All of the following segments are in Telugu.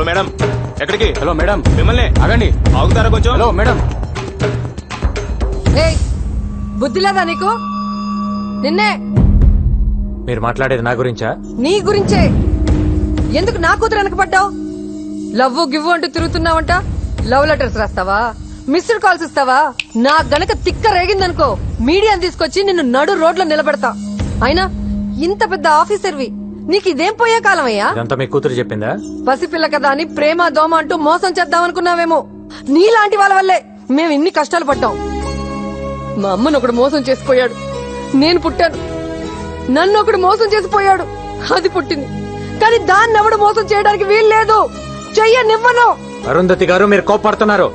మేడం, ఎక్కడికి? హలో మేడం, మిమ్మల్ని ఆగండి. ఆగుతారా కొంచెం? Hello madam. ఏయ్, బుద్ధి లేదా నీకు? నిన్నే. మీరు మాట్లాడేది నా గురించా? నీ గురించే. ఎందుకు నా కూతురు వెనకబడ్డావు? లవ్ గివ్వు అంటూ తిరుగుతున్నావంట. లవ్ లెటర్స్ రాస్తావా? మిస్డ్ కాల్స్ ఇస్తావా? నా గనక తిక్క రేగిందనుకో మీడియాని తీసుకొచ్చి నిన్ను నడు రోడ్లో నిలబెడతా. అయినా ఇంత పెద్ద ఆఫీసర్వి, నీకు ఇదేం పోయే కాలం అయ్యా? ఇదంతా మీ కూతురు చెప్పిందా? పసిపిల్ల కదా అని ప్రేమ దోమ అంటూ మోసం చేద్దామనుకున్నావేమో. నీలాంటి వాళ్ళ వల్లే మేము ఇన్ని కష్టాలు పడ్డాం. మా అమ్మను ఒకడు మోసం చేసిపోయాడు, నేను పుట్టాను. నన్ను ఒకడు మోసం చేసిపోయాడు, అది పుట్టింది. కానీ దాన్ని ఎవడు మోసం చేయడానికి వీల్లేదు. చెయ్యనివ్వను. అరుంధతి గారు, మీరు కోపడుతున్నారు.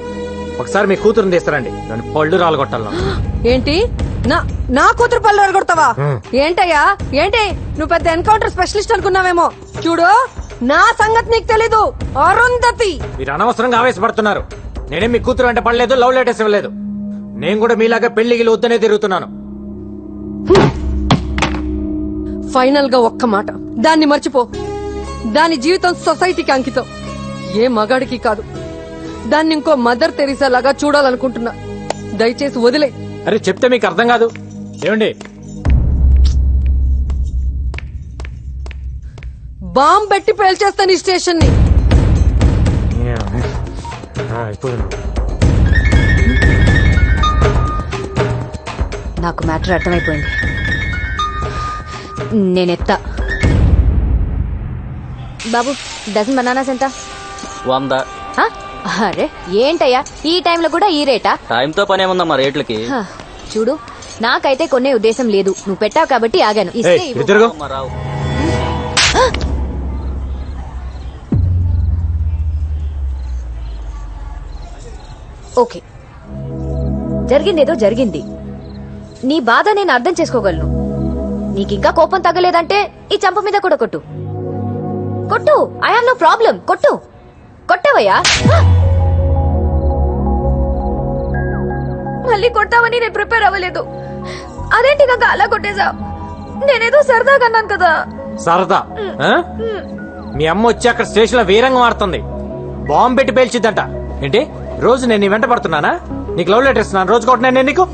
ఒకసారి మీ కూతురుని తీస్తారండి, దాన్ని పళ్ళు రాలగొట్టాలను. ఏంటి? నా కూతురు పళ్ళు అడగొడతావా? ఏంటయ్యా ఏంటి? నువ్వు పెద్ద ఎన్కౌంటర్ స్పెషలిస్ట్ అనుకున్నావేమో. చూడు, నా సంగతి నీకు తెలీదు. అరుంధతి, మీరు అనవసరంగా ఆవేశపడుతున్నారు. నేనేం మీ కూతురు అంటే పడలేదు, లవ్ లెటర్స్ ఇవ్వలేదు. నేను కూడా మీలాగా పెళ్లికి వద్దనే తిరుగుతున్నాను. ఫైనల్ గా ఒక్క మాట, దాన్ని మర్చిపో. దాని జీవితం సొసైటీకి అంకితం, ఏ మగాడికి కాదు. దాన్ని ఇంకో మదర్ తెరీసా లాగా చూడాలనుకుంటున్నా. దయచేసి వదిలే. అరే చెప్తే మీకు అర్థం కాదు. ఏమండి, బాంబ్ పెట్టి పేల్చేస్తాను ఈ స్టేషన్ ని. నాకు మ్యాటర్ అర్థమైపోయింది. నేనెత్తా. బాబు, డజన్ బనానాస్ ఎంత? 100. హ? అరే ఏంటయ్యా, ఈ టైంలో కూడా ఈ రేటా? టైంతో పని ఏముందమ్మా రేట్లకి? హ, చూడు, నాకైతే కొనే ఉద్దేశం లేదు. నువ్వు పెట్టావు కాబట్టి ఆగాను. ఇస్తే ఇవ్వు. తిరుగు. అమ్మా, రావు. ఓకే, జరిగిందేదో జరిగింది. నీ బాధ నేను అర్థం చేసుకోగలను. నీకింకా కోపం తగ్గలేదంటే ఈ చంప మీద కూడా కొట్టు. కొట్టు, ఐ హావ్ నో ప్రాబ్లం. కొట్టు. కొట్టవయ్యా. మళ్ళీ కొట్టావని నేను ప్రిపేర్ అవ్వలేదు. అదేంటి కాక అలా కొట్టేశావు? నేనేదో సరదాగా అన్నాను కదా. సరదా? ఆ? మీ అమ్మ వచ్చి అక్కడ స్టేషన్ లో వీరంగం ఆడుతుంది. బాంబు పెట్టి పేల్చిద్దంట. ఏంటి, రోజు నేను నీ వెంట పడుతున్నానా? నీకు లవ్ లెటర్ ఇస్తున్నాను, రోజు కొట్టినా నేను నీకు?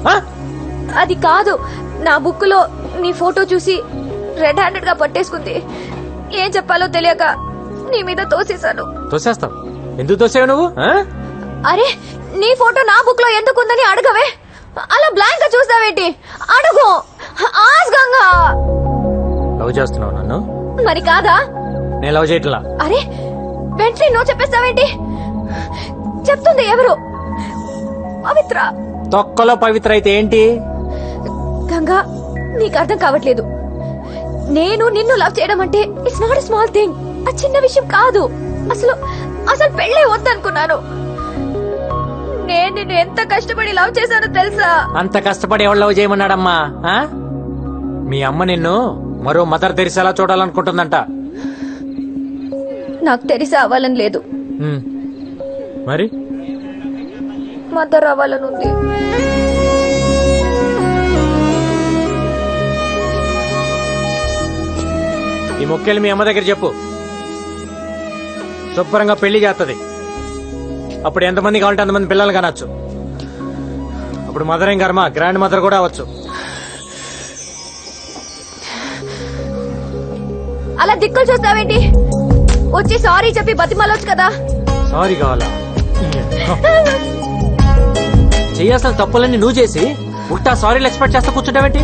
అది కాదు, నా బుక్ లో నీ ఫోటో చూసి రెడ్ హ్యాండెడ్ గా పట్టేసుకుంది. ఏం చెప్పాలో తెలియక నీ మీద తోసేశాను. తోసేస్తావు? ఎందుకు తోసేవు నువ్వు? అరే, నీ ఫోటో నా బుక్ లో ఎందుకుందని అడగవే. అలా బ్లాంక్ గా చూస్తావేంటి? అడుగు, ఆస్గంగా. లవ్ చేస్తున్నావు నన్ను? మరి కాదా? నేను లవ్ చేయట్లా. అరే, వెంటనే నో చెప్పేస్తావేంటి? చెప్తుంది ఎవరు? పవిత్ర. తొక్కలో పవిత్ర అయితే ఏంటి? గంగా, నీకు అర్థం కావట్లేదు. నేను నిన్ను లవ్ చేయడం అంటే ఇట్స్ నాట్ స్మాల్ థింగ్. ఆ చిన్న విషయం కాదు. అసలు అసలు పెళ్ళే వద్దనుకున్నాను. నేను నిన్ను ఎంత కష్టపడి లవ్ చేశానో తెలుసా? అంత కష్టపడి ఎవరు లవ్ చేయమన్నాడమ్మా? మీ అమ్మ నిన్ను మరో మదర్ తెరిసేలా చూడాలనుకుంటుందంట. నాకు తెలిసి అవ్వాలని లేదు, మరి మదర్ అవ్వాలని ఉంది. ఈ మొక్కేలు మీ అమ్మ దగ్గర చెప్పు. శుభ్రంగా పెళ్లి చేస్తుంది. అప్పుడు ఎంతమంది కావాలంటే అంతమంది పిల్లలు కనొచ్చు. అప్పుడు మదర్ ఏం కర్మ, గ్రాండ్ మదర్ కూడా అవ్వచ్చు. అలా దిక్కులు చూస్తావేంటి? వచ్చి సారీ చెప్పి బతిమాలొచ్చు కదా. సారీ కావాలా? చెయ్యాల్సిన తప్పులన్నీ నువ్వు చేసి ఉల్టా సారీలు ఎక్స్పెక్ట్ చేస్తా కూర్చుంటావేంటి?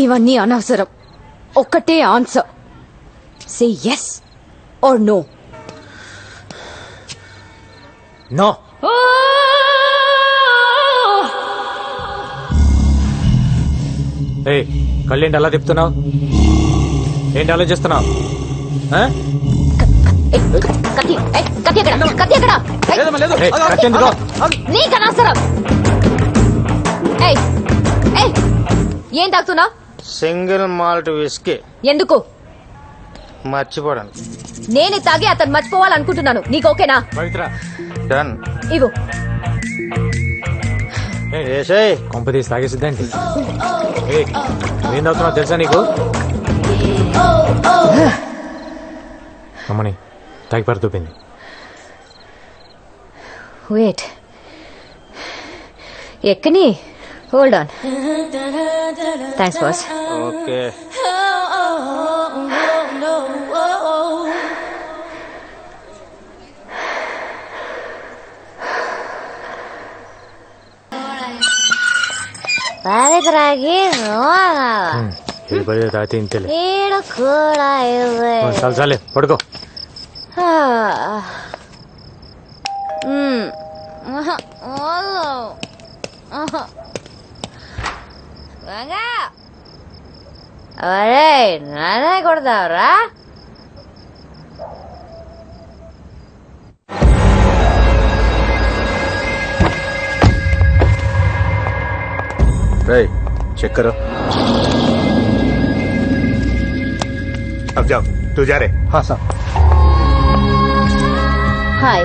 ఇవన్నీ అనవసరం. ఒక్కటే answer, say yes or no. No. ఏయ్, కళ్ళేంటి అలా తిప్పుతున్నావు? ఏంటి ఆలోచిస్తున్నావు? నీకు అనవసరం. ఏం తాగుతున్నా? Single malt whisky. ఎందుకు? మర్చిపోవడానికి. నేనే తాగి అతను మర్చిపోవాలనుకుంటున్నాను. నీకు ఓకేనా? పవిత్ర, డన్. ఇవ్వు. వేసేయ్. కొంప తీసి తాగేసిద్దండి. ఏం అవుతున్నావు తెలుసా నీకు? అమ్మని తాగి పడుతుంది. వెయిట్ ఎక్కని hold on. Thanks boss. Okay. తాగి ఇది పదే తాగితే ఇంతలే. ఈడు కూడా చాలు చాలే పడుకో. అరే నానే కొడతావురా? चेक करो. अब जाओ, तू जा रहे. हाँ साहब. हाय,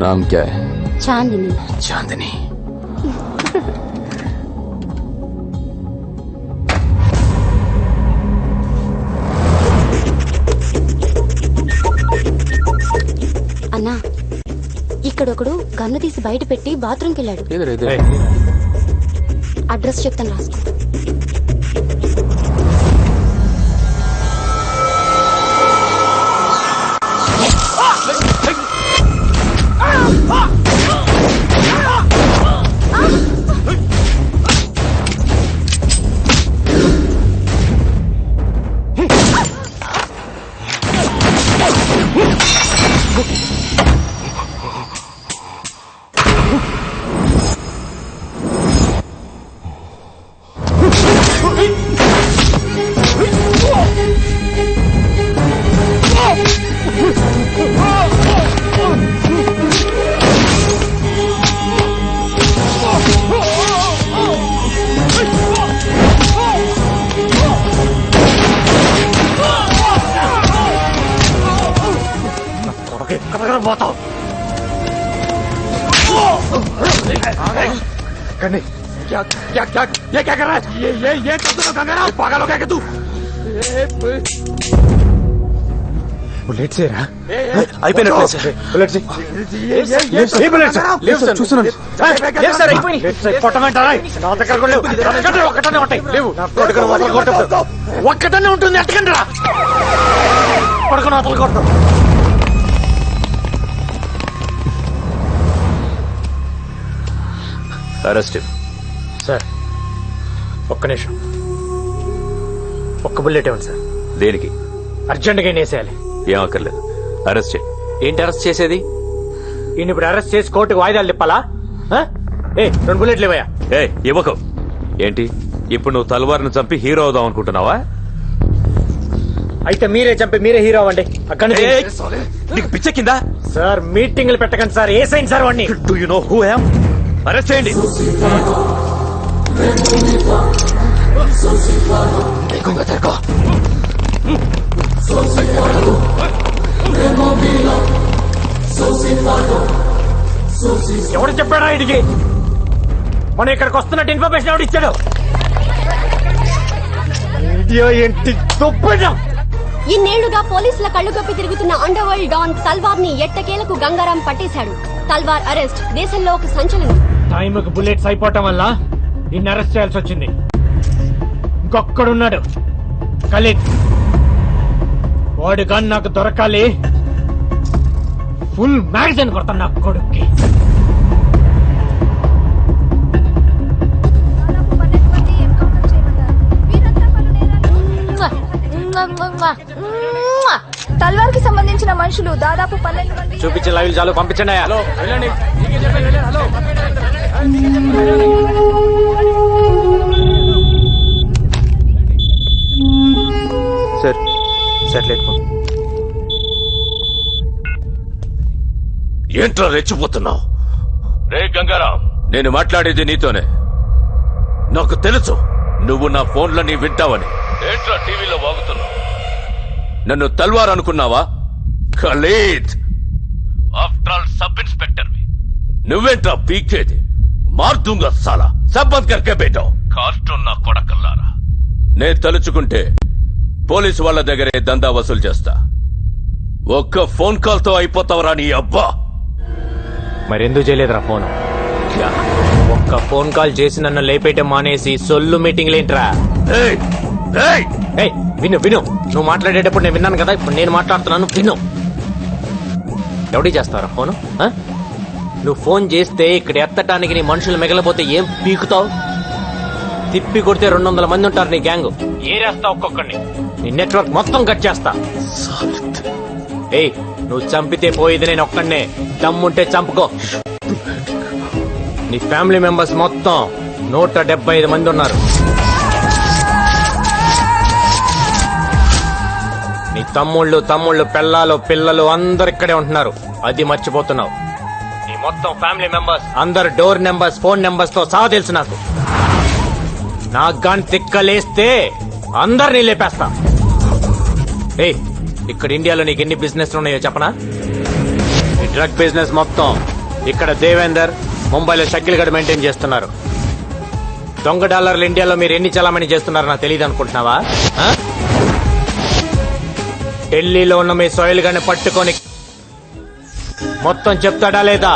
नाम क्या है? चांदनी. चांदनी. అన్నా, ఇక్కడొకడు గన్ను తీసి బయట పెట్టి బాత్రూమ్కి వెళ్ళాడు. इधर इधर. అడ్రస్ చెప్తాను రాసుకో. పోతావు. బుల్లెట్స్ ఒక్కటనే ఉంటుంది. ఎట్టకండి రా పడుకుని అతలు కొడతాం. అరెస్ట్. సార్ ఒక్క నిమిషం, ఒక్క బుల్లెట్ ఇవ్వండి సార్. దేనికి? అర్జెంట్గా వేసేయాలి. ఏం అక్కర్లేదు, అరెస్ట్ చేయి. ఏంటి అరెస్ట్ చేసేది? ఈయన ఇప్పుడు అరెస్ట్ చేసి కోర్టుకు వాయిదాలు తిప్పాలా? ఏ 2 బుల్లెట్లు ఇవ్వయా. ఏ ఇవ్వకు. ఏంటి ఇప్పుడు నువ్వు తల్వార్ను చంపి హీరో అవుదాం అనుకుంటున్నావా? అయితే మీరే చంపి మీరే హీరో అవ్వండి. అక్కడి నుంచి నీకు పిచ్చెక్కిందా? సార్ మీటింగ్లు పెట్టకండి సార్. ఏ సైన్ సార్ వాడిని? Do you know who I am? Arrest చేయండి. ఎవడు చెప్పాడా ఇడికి? మనం ఇక్కడికి వస్తున్నట్టు ఇన్ఫర్మేషన్ ఎవడు ఇచ్చాడు? ఇండియా ఏంటి దుబ్బడం? ఇన్నేళ్లుగా పోలీసుల కళ్ళు కప్పి తిరుగుతున్న అండర్ వరల్డ్ డాన్ తల్వార్ ని ఎట్టకేలకు గంగారాం పట్టేశాడు. తల్వార్ అరెస్ట్ దేశంలో ఒక సంచలనం. టైంకి బుల్లెట్స్ అయిపోవటం వల్ల ఇన్ని అరెస్ట్ చేయాల్సి వచ్చింది. ఇంకొక్కడున్నాడు ఖలీద్. వాడు కానీ నాకు దొరకాలి. ఫుల్ మ్యాగజైన్ కొడతాను నా కొడుక్కి. తల్వార్ కి సంబంధించిన మనుషులు దాదాపు 12 మంది. చూపించే లైవ్ చాలు, పంపించండి. హలో వెళ్ళండి. Sir satellite phone. ఏంట్రా రెచ్చిపోతున్నావు? రే గంగారాం, నేను మాట్లాడేది నీతోనే. నాకు తెలుసు నువ్వు నా ఫోన్లని వింటావని. ఏంట్రా టీవీలో వాగుతున్నావు? నన్ను తల్వార్ అనుకున్నావా? Khalid, after all sub inspector. నువ్వేంట్రా పీకేది మార్దుంగా సాలా సబ్బంద్ కర్కే బేటో కార్టూన్ నా కొడకల్లారా నేను తలుచుకుంటే పోలీసు వాళ్ళ దగ్గరే దందా వసూలు చేస్తా. ఒక్క ఫోన్ కాల్ తో అయిపోతావరా నీ అబ్బా. మరెందుకు చేయలేదురా ఫోన్? ఒక్క ఫోన్ కాల్ చేసి నన్ను లేపేయటం మానేసి సొల్లు మీటింగ్లేంట్రా? ఏయ్, ఏయ్, ఏయ్, విను విను, నువ్వు మాట్లాడేటప్పుడు నేను విన్నాను కదా, ఇప్పుడు నేను మాట్లాడుతున్నాను విను. ఎవడి చేస్తారా ఫోను? ఆ? నువ్వు ఫోన్ చేస్తే ఇక్కడ ఎత్తటానికి నీ మనుషులు మిగలపోతే ఏం పీకుతావు? తిప్పి కొడితే 200 మంది ఉంటారు నీ గ్యాంగ్. ఏరేస్తా ఒక్కొక్కడిని, నీ నెట్వర్క్ మొత్తం కట్ చేస్తా. ఏయ్, నువ్వు చంపితే పోయేది నేను ఒక్కడనే, దమ్ముంటే చంపుకో. నీ ఫ్యామిలీ మెంబర్స్ మొత్తం 175 మంది ఉన్నారు. నీ తమ్ముళ్ళు పెళ్ళాలు పిల్లలు అందరు ఇక్కడే ఉంటున్నారు. అది మర్చిపోతున్నావు. నీ మొత్తం ఫ్యామిలీ మెంబర్స్ అందరు డోర్ నెంబర్స్ ఫోన్ నెంబర్స్ తో సహా తెలుసు నాకు. నాకు గాని తిక్కలేస్తే అందరినీ లేపేస్తా. ఏయ్, ఇక్కడ ఇండియాలో నీకు ఎన్ని బిజినెస్ ఉన్నాయో చెప్పనా? ఈ డ్రగ్ బిజినెస్ మొత్తం ఇక్కడ దేవేందర్, ముంబైలో షకిల్ గడ్ మెయింటైన్ చేస్తున్నారు. దొంగ డాలర్లు ఇండియాలో మీరు ఎన్ని చలామణి చేస్తున్నారో నాకు తెలియదు అనుకుంటున్నావా? ఆ? ఢిల్లీలో ఉన్న మీ సోయిల్ గాని పట్టుకొని మొత్తం చెప్తాడా లేదా?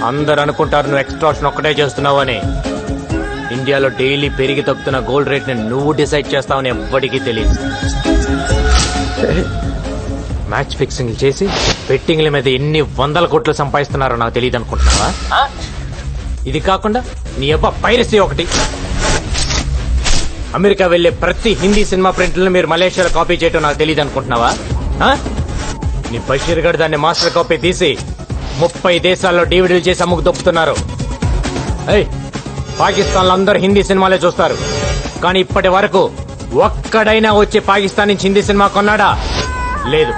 అందరు అనుకుంటారు నువ్వు ఎక్స్ట్రాక్షన్ ఒక్కటే చేస్తున్నావు అని. ఇండియాలో డైలీ పెరిగి తగ్గుతున్న గోల్డ్ రేట్ ని నువ్వు డిసైడ్ చేస్తావని ఎవ్వడికి తెలియదు. మ్యాచ్ ఫిక్సింగ్ చేసి బెట్టింగ్ల మీద ఎన్ని 100 కోట్లు సంపాదిస్తున్నారో నాకు తెలియదు అనుకుంటున్నావా? ఇది కాకుండా నీ అబ్బా పైరసీ ఒకటి. అమెరికా వెళ్లే ప్రతి హిందీ సినిమా ప్రింట్లను మీరు మలేషియాలో కాపీ చేయటం నాకు తెలియదు అనుకుంటున్నావా? నీ బషీర్ గడ్ దాన్ని మాస్టర్ కాపీ తీసి 30 దేశాల్లో డివిడీలు చేసి అమ్ముకు దొప్పుతున్నారు. పాకిస్తాన్ లో అందరూ హిందీ సినిమాలే చూస్తారు, కానీ ఇప్పటి వరకు ఒక్కడైనా వచ్చి పాకిస్తాన్ నుంచి హిందీ సినిమా కొన్నాడా? లేదు.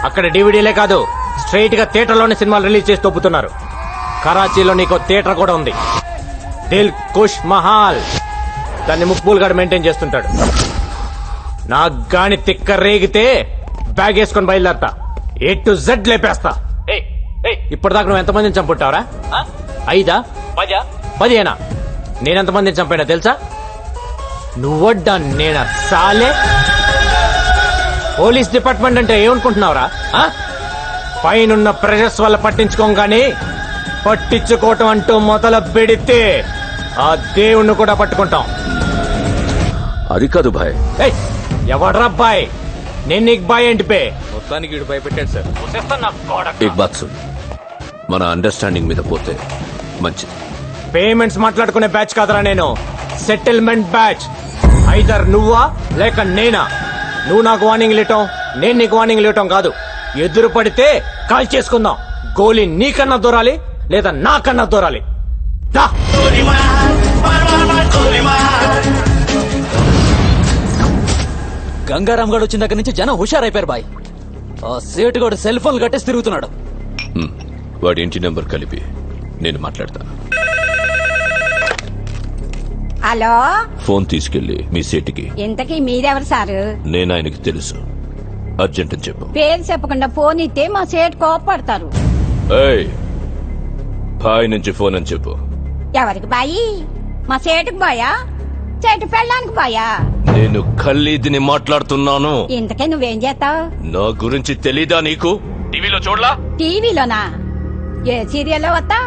అక్కడ డివిడీలే కాదు, స్ట్రైట్ గా థియేటర్లోనే సినిమాలు రిలీజ్ చేసి దొప్పుతున్నారు. కరాచీలో నీకు థియేటర్ కూడా ఉంది, దిల్ కుష్ మహాల్. దాన్ని ముక్బూల్ గడ్ మెయింటైన్ చేస్తుంటాడు. నాకు గాని తిక్క రేగితే బ్యాగ్ వేసుకొని బయలుదేరతా, A to Z లేపేస్తా. ఇప్పటిదాకా నువ్వు ఎంతమందిని చంపుంటావరా? 5, 10, 10 నేనెంతమందిని చంపానో తెలుసా? నువ్వడ్డా నేనా సాలే? పోలీస్ డిపార్ట్మెంట్ అంటే ఏమనుకుంటున్నావురా? పైనున్న ప్రెషర్స్ వల్ల పట్టించుకోగానే పట్టించుకోవటం అంటూ మొదలు పెడితే ఆ దేవుణ్ణి కూడా పట్టుకుంటాం. అది కాదు భాయ్. ఎవడ్రా బాయ్? నేను నీకు బాయ్ ఏంటి పే? మొత్తానికి ఇటు భయపెట్టాడు సార్. ఏక్ బాత్ సున్, మన అండర్స్టాండింగ్ మీద పోతే మంచిది. పేమెంట్స్ మాట్లాడుకునే బ్యాచ్ కాదరా నేను, సెటిల్మెంట్ బ్యాచ్. ఐదర్ నువ్వా లేక నేనా. నువ్వు నాకు వార్నింగ్ ఇవ్వటం, నేను నీకు వార్నింగ్ ఇవ్వటం కాదు. ఎదురు పడితే కాల్ చేసుకుందాం. గోలీ నీకన్నా దూరాలి లేదా నాకన్నా దూరాలి. దా. గంగారాం గడు వచ్చిన దగ్గర నుంచి జనం హుషారైపోయారు బాయ్. ఆ సేటు గడు సెల్ ఫోన్ కట్టేసి తిరుగుతున్నాడు. వాడి ఇంటి నెంబర్ కలిపి నేను మాట్లాడతాను. హలో, ఫోన్ తీసుకెళ్లి మీ సేటికి. ఇంతకీ మీరెవరు సారు? నేను ఆయనకి తెలుసు, అర్జెంట్ అని చెప్పు. పేరు చెప్పకుండా ఫోన్ ఇస్తే మా సేటు కోపడతారు. ఏయ్, బాయ్ నుంచి ఫోన్ అని చెప్పు. ఎవరికి బాయి? మా సేటుకు బాయా? చెట్టు పెళ్ళడానికి బాయా? నేను ఖల్లీదిని మాట్లాడుతున్నాను. ఇంతకే నువ్వేం చేస్తావు? నా గురించి తెలీదా నీకు? టీవీలో చూడలా? టీవీలోనా? ఏ సీరియల్లో వస్తా?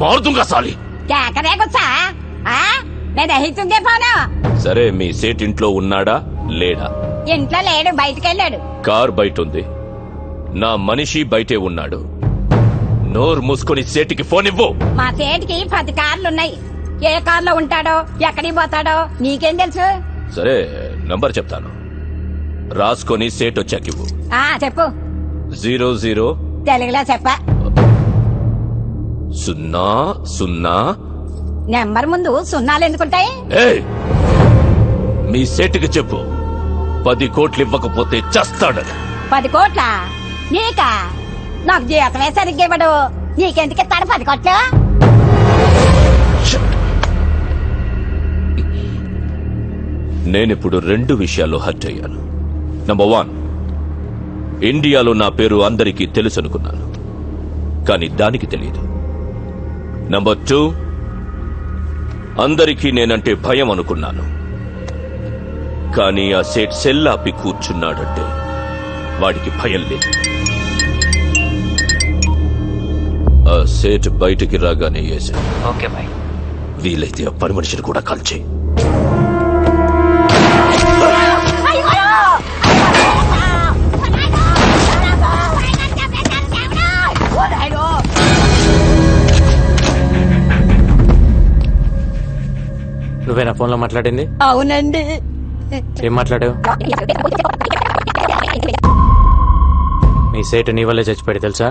మారుతుంగా సాలి. కేకరేకొచ్చా? నేను అహితుందే ఫోను. సరే, మీ సేట్ ఇంట్లో ఉన్నాడా లేడా? ఇంట్లో లేడు, బయటకెళ్ళాడు. కార్ బయట ఉంది, నా మనిషి బయటే ఉన్నాడు. నోరు మూసుకొని సేటికి ఫోన్ ఇవ్వు. మా సేటికి 10 కార్లున్నాయి. ఏ కార్లో ఉంటాడో ఎక్కడికి పోతాడో నీకేం తెలుసు? సరే, నంబర్ చెప్తాను, రాసుకొని సేట్ వచ్చాకివ్వు. చెప్పు. 00 తెలుగులో చెప్పా. 00. నెంబర్ ముందు సున్నాలు ఎందుకుంటాయి? ఏయ్, మీ సేటుకి చెప్పు 10 కోట్లు ఇవ్వకపోతే చస్తాడని. 10 కోట్ల? నీకా? నాకు జీతమే సరిగ్గా ఇవ్వడు. నీకెందుకు ఇస్తాడు 10 కోట్లు? నేనిప్పుడు 2 విషయాల్లో హర్ట్ అయ్యాను. నంబర్ 1, ఇండియాలో నా పేరు అందరికీ తెలుసు అనుకున్నాను. కానీ దానికి తెలియదు. నంబర్ 2, అందరికీ నేనంటే భయం అనుకున్నాను. కానీ ఆ సేట్ సెల్లాపి కూర్చున్నాడంటే వాడికి భయం లేదు. ఆ సేట్ బయటికి రాగానే వేసాడు. Okay bye. వీలైతే ఆ పని మనిషిని కూడా కాల్చే. నువ్వేనా ఫోన్లో మాట్లాడింది? అవునండి. ఏం మాట్లాడావు? మీ సేటు నీ వల్లే చచ్చిపోయాడు తెలుసా?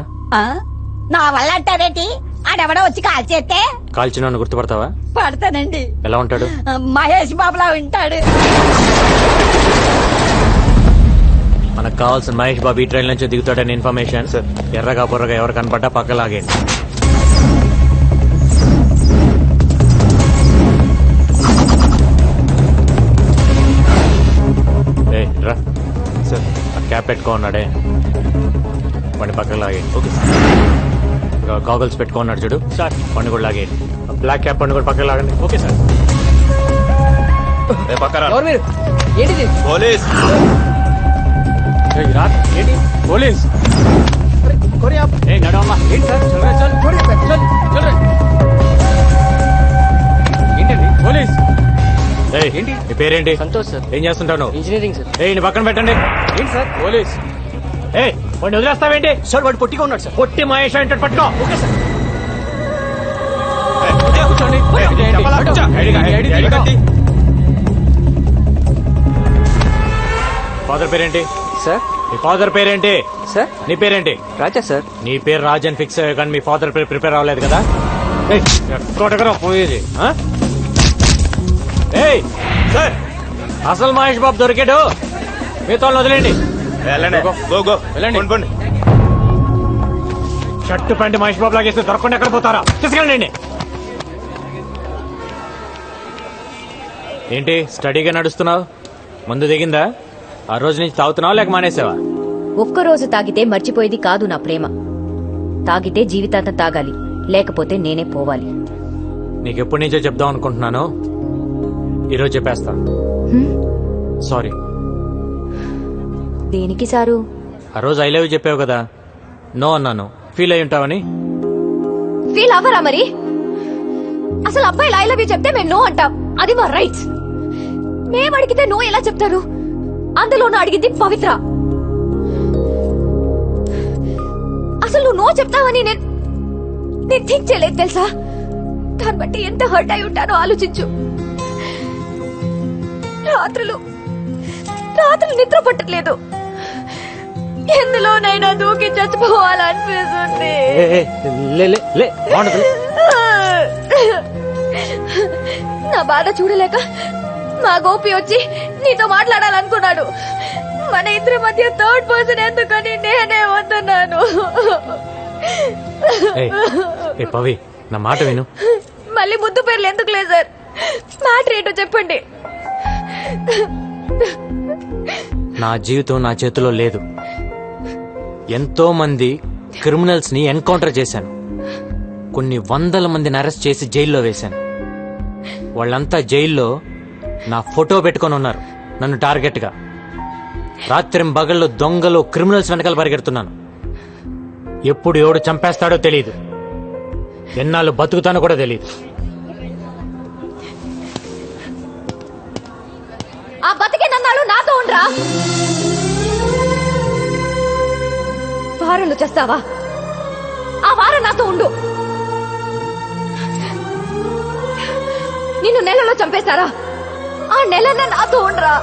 నా వల్ల అంటారేంటి? ఆడెవడో వచ్చి కాల్ చేస్తే కాల్చిన గుర్తుపడతావా? పడతానండి. ఎలా ఉంటాడు? మహేష్ బాబులా ఉంటాడు. మనకు కావాల్సిన మహేష్ బాబు ఈ ట్రైన్ నుంచి దిగుతాడని ఇన్ఫర్మేషన్. ఎర్రగా బుర్రగా ఎవరు కనపడ్డా పక్క లాగేయండి. రా సార్, ఆ క్యాప్ పెట్టుకో ఉన్నాడే వాడిని పక్కన లాగేయండి. Okay sir. గాగల్స్ పెట్టుకో ఉన్నాడు చూడు సార్, వాడిని కూడా లాగేయండి. బ్లాక్ క్యాప్ వాడిని కూడా పక్కన లాగండి. Okay sir. ఎవరు మీరు? ఏంటిది? పోలీస్. ఏంటి పోలీస్? నడవమ్మా. ఏంటి సార్? ఏంటండి పోలీస్? ఏంటి నీ పేరేంటి? సంతోష్ సార్. ఏం చేస్తుంటావు? Engineering sir. నీ పక్కన పెట్టండి. ఏంటి సార్ పోలీస్? వాడిని వదిలేస్తావేంటి? సార్ వాడు పొట్టిగా ఉన్నాడు సార్. పొట్టి మహేష్ అంటే పట్టుకో. Okay sir. ఫాదర్ పేరేంటి? సార్. మీ ఫాదర్ పేరేంటి? సార్. నీ పేరేంటి? రాజా సార్. నీ పేరు రాజ్ అని ఫిక్స్ అయ్యా కానీ మీ ఫాదర్ పేరు ప్రిపేర్ అవ్వలేదు కదా? ఎక్కడెక్కడ పోయేది? సార్, అసలు మహేష్ బాబు దొరికాడు. మీతో వదిలేండి. వెళ్ళండి. షర్టు ప్యాంట్ మహేష్ బాబు లాగేస్తే దొరకకుండా ఎక్కడ పోతారా? తీసుకెళ్ళండి. ఏంటి స్టడీగా నడుస్తున్నావు? ముందు దిగిందా? ఆ రోజు నుంచి తాగుతున్నావా లేక మానేసావా? ఒక్కరోజు తాగితే మర్చిపోయేది కాదు నా ప్రేమ. తాగితే జీవితాంతం తాగాలి, లేకపోతే నేనే పోవాలి. నీకెప్పటి నుంచో చెప్దాం అనుకుంటున్నాను, ఈరోజు చెప్పేస్తా. సారీ. దేనికి సారు? ఆ రోజు ఐ లవ్ యూ చెప్పావు కదా, నో అన్నాను. ఫీల్ అయి ఉంటావని. ఫీల్ అవ్వరా మరి? అసలు అబ్బాయిలు ఐ లవ్ యూ చెప్తే మేము నో అంటాం, అది మా రైట్స్. మేము అడిగితే నో ఎలా చెప్తారు? అందులోనూ అడిగింది పవిత్ర. అసలు నువ్వు నో చెప్తావని నేను థింక్ చేయలేదు తెలుసా? దాన్ని బట్టి ఎంత హర్ట్ అయి ఉంటానో ఆలోచించు. రాత్రులు నిద్ర పట్టట్లేదు. ఎందులోనైనా దూకి చచ్చిపోవాలనిపిస్తుంది. నా బాధ చూడలేక మా గోపి వచ్చి నీతో మాట్లాడాలనుకున్నాడు. మన ఇద్దరి మధ్య థర్డ్ పర్సన్ ఎందుకని నేనే వస్తున్నాను. పవి, నా మాట విను. మళ్ళీ ముద్దు పేర్లు ఎందుకు లేదు సార్? మ్యాటర్ ఏంటో చెప్పండి. నా జీవితం నా చేతిలో లేదు. ఎంతో మంది క్రిమినల్స్ ని ఎన్కౌంటర్ చేశాను. కొన్ని వందల మందిని అరెస్ట్ చేసి జైల్లో వేశాను. వాళ్ళంతా జైల్లో నా ఫోటో పెట్టుకొని ఉన్నారు నన్ను టార్గెట్ గా. రాత్రింబగళ్ళు దొంగలు క్రిమినల్స్ వెనకాల పరిగెడుతున్నాను. ఎప్పుడు ఎవడు చంపేస్తాడో తెలియదు, ఎన్నాళ్ళు బతుకుతానో కూడా తెలియదు. ఆ బతికే నన్నాడు నాతో ఉండరా? వారంలో చేస్తావా? ఆ వారం నాతో ఉండు. నిన్ను నెలలో చంపేస్తారా? ఆ నెలన్న నాతో ఉండరా?